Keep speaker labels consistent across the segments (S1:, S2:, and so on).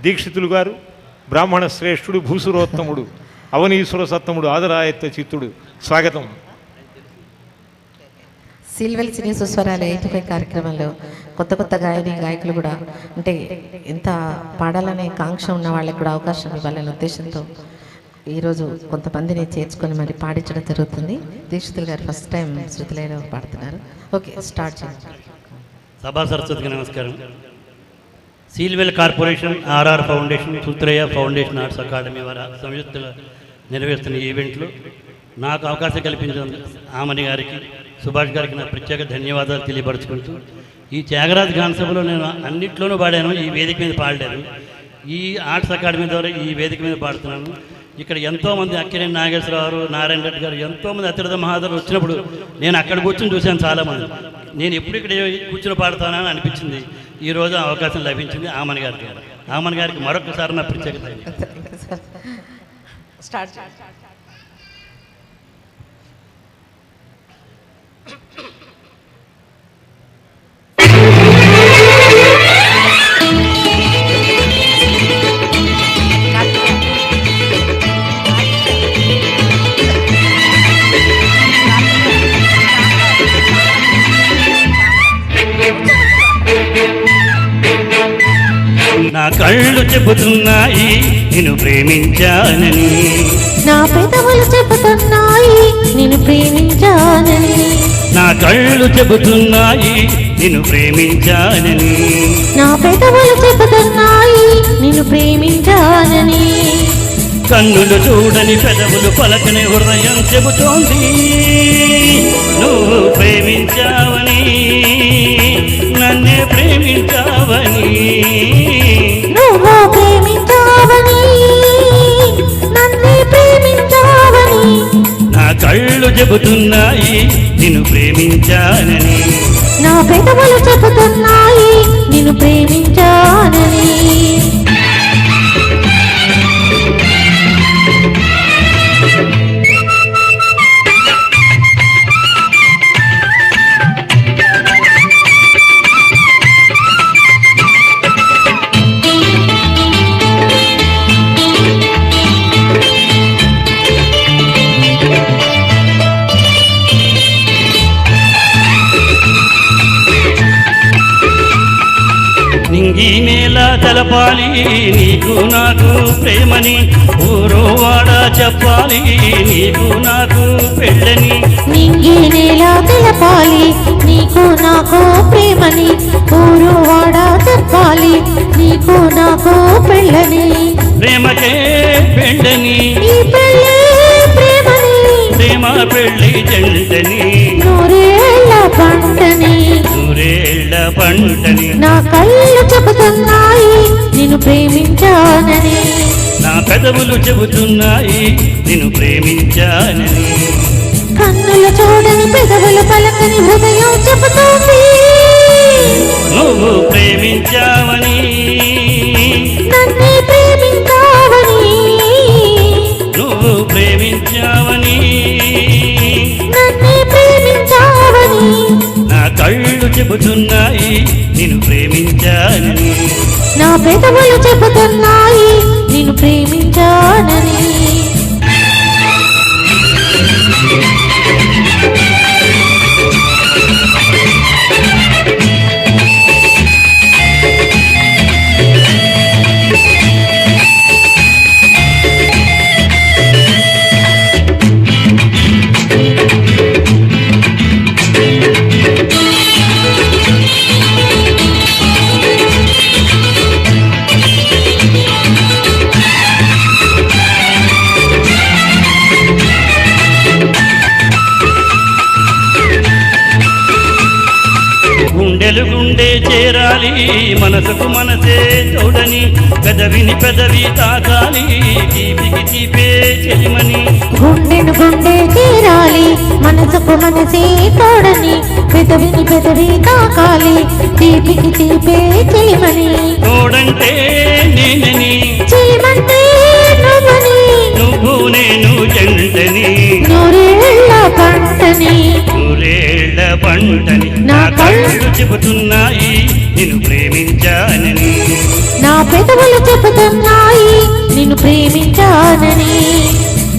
S1: దీక్షితులు గారు బ్రాహ్మణ శ్రేష్ఠుడు, భూసురోత్తముడు, అవనీశ్వర సత్తముడు, ఆదరాయత్త చిత్తుడు. స్వాగతం.
S2: సిల్వెల్ సినీ సుస్వరాలు 85 కార్యక్రమంలో కొత్త కొత్త గాయకులు కూడా అంటే ఎంత పాడాలనే కాంక్ష ఉన్న వాళ్ళకి కూడా అవకాశం ఇవ్వాలనే ఉద్దేశంతో ఈరోజు కొంతమందిని చేర్చుకొని మరి పాడించడం జరుగుతుంది. దీక్షితులు గారు ఫస్ట్ టైం శృతిలైన పాడుతున్నారు. ఓకే, స్టార్ట్ చేయండి.
S3: సభా సరస్వతికి నమస్కారం. సీల్వెల్ corporation, RR foundation, Sutrayya foundation arts academy వారి సంయుక్తంగా నిర్వహిస్తున్న ఈ ఈవెంట్లో నాకు అవకాశం కల్పించిన ఆమని గారికి, సుభాష్ గారికి నా ప్రత్యేక ధన్యవాదాలు తెలియపరుచుకుంటూ, ఈ త్యాగరాజ్ గాన సభలో నేను అన్నింటిలోనూ పాడాను, ఈ వేదిక మీద పాడలేదు. ఈ ఆర్ట్స్ అకాడమీ ద్వారా ఈ వేదిక మీద పాడుతున్నాను. ఇక్కడ ఎంతోమంది అక్కినేని నాగేశ్వరరావు, నారాయణ రెడ్డి గారు, ఎంతోమంది అతిరథ మహాదరు వచ్చినప్పుడు నేను అక్కడ కూర్చొని చూశాను. చాలామంది నేను ఎప్పుడు ఇక్కడ కూర్చొని పాడుతానని అనిపించింది. ఈరోజు అవకాశం లభించింది ఆమని గారికి. ఆమని గారికి మరొకసారి నా ప్రత్యేకత. నా కళ్ళు చెబుతున్నాయి నిన్ను ప్రేమించానని,
S2: నా పెదవులు చెబుతున్నాయి నిన్ను ప్రేమించానని,
S3: నా కళ్ళు చెబుతున్నాయి నిన్ను ప్రేమించానని,
S2: నా పెదవులు చెబుతున్నాయి నిన్ను ప్రేమించానని,
S3: కన్నులు చూడని పెదవులు పలకని హృదయం చెబుతోంది నువ్వు ప్రేమించావని, నన్నే ప్రేమించావని,
S2: నువ్వు ప్రేమించావని, నన్నే ప్రేమించావని,
S3: నా కళ్ళు చెబుతున్నాయి నిన్ను ప్రేమించానని,
S2: నా పెదవులు చెబుతున్నాయి నిన్ను ప్రేమించానని.
S3: నింగి నేల తెలపాలి నీకు నాకు ప్రేమని, ఊరు వాడ చెప్పాలి నీకు నాకు పెళ్ళని,
S2: నింగి నేల తెలపాలి నీకు నాకు ప్రేమని, ఊరు వాడ చెప్పాలి నీకు నాకు పెళ్ళని,
S3: ప్రేమకే పెళ్ళని,
S2: ఈ పెళ్ళే ప్రేమని,
S3: ప్రేమ పెళ్ళి జంటని,
S2: నూరేళ్ల పంటని,
S3: నూరేళ్ల పంటని,
S2: నా కళ్ళు చెబుతున్నాయి నిన్ను ప్రేమించానని,
S3: నా పెదవులు చెబుతున్నాయి నిన్ను ప్రేమించానని,
S2: కన్నులు చూడని పెదవులు పలకని హృదయం చెబుతోంది
S3: నువ్వు ప్రేమించావని,
S2: నన్నే ప్రేమించావని,
S3: నువ్వు ప్రేమించావని,
S2: నన్నే ప్రేమించావని,
S3: నా కళ్ళు చెబుతున్నాయి నిన్ను ప్రేమించానని,
S2: నా పెదవులు చెబుతున్నాయి నిన్ను ప్రేమించానని.
S3: గుండెలు గుండె చేరాలి మనసుకు మనసే తోడని, పెదవిని పెదవి తాకాలి తీపికి తీపే చెలిమని,
S2: గుండెను గుండె చేరాలి మనసుకు మనసే తోడని, పెదవిని పెదవి తాకాలి తీపికి తీపే చెలిమని,
S3: తోడంటే నేనని,
S2: చెలిమంటే నువ్వని,
S3: నువ్వు నేను జంటని,
S2: నూరేళ్ల పంటని,
S3: నూరేళ్ల పంటని, నా కళ్ళు చెబుతున్నాయి నిన్ను ప్రేమించానని,
S2: నా పెద పెదవులు చెబుతున్నాయి నిన్ను ప్రేమించానని.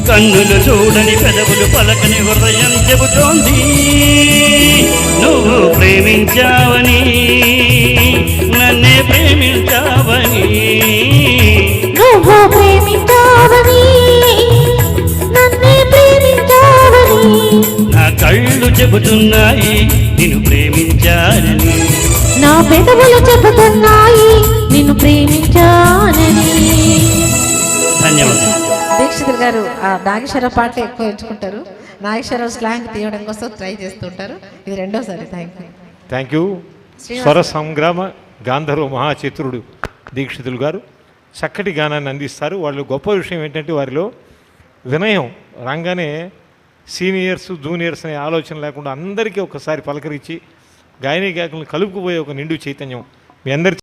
S3: కన్నులు చూడని పెదవులు పలకని హృదయం చెబుతోంది నువ్వు ప్రేమించావని, నన్నే ప్రేమించావని.
S2: నువ్వు ప్రేమించావని, నన్నే ప్రేమించావని.
S3: నా కళ్ళు చెబుతున్నాయి నిన్ను ప్రేమించానని.
S2: నా పెదవులు చెబుతున్నాయి నిన్ను ప్రేమించానని.
S3: ధన్యవాదాలు.
S2: దీక్షితులు గారు ఆ నాగేశ్వరరావు పాట ఎక్కువ ఎంచుకుంటారు. నాగేశ్వరరావు స్లాంగ్ తీయడం కోసం ట్రై చేస్తుంటారు. ఇది రెండోసారి.
S1: Thank you. స్వర సంగ్రామ గాంధర్వ మహాచతురుడు దీక్షితులు గారు చక్కటి గానాన్ని అందిస్తారు. వాళ్ళు గొప్ప విషయం ఏంటంటే వారిలో వినయం. రాగానే సీనియర్స్ జూనియర్స్ అనే ఆలోచన లేకుండా అందరికీ ఒకసారి పలకరించి గాయని గాయకులను కలుపుకుపోయే ఒక నిండు చైతన్యం మీ అందరి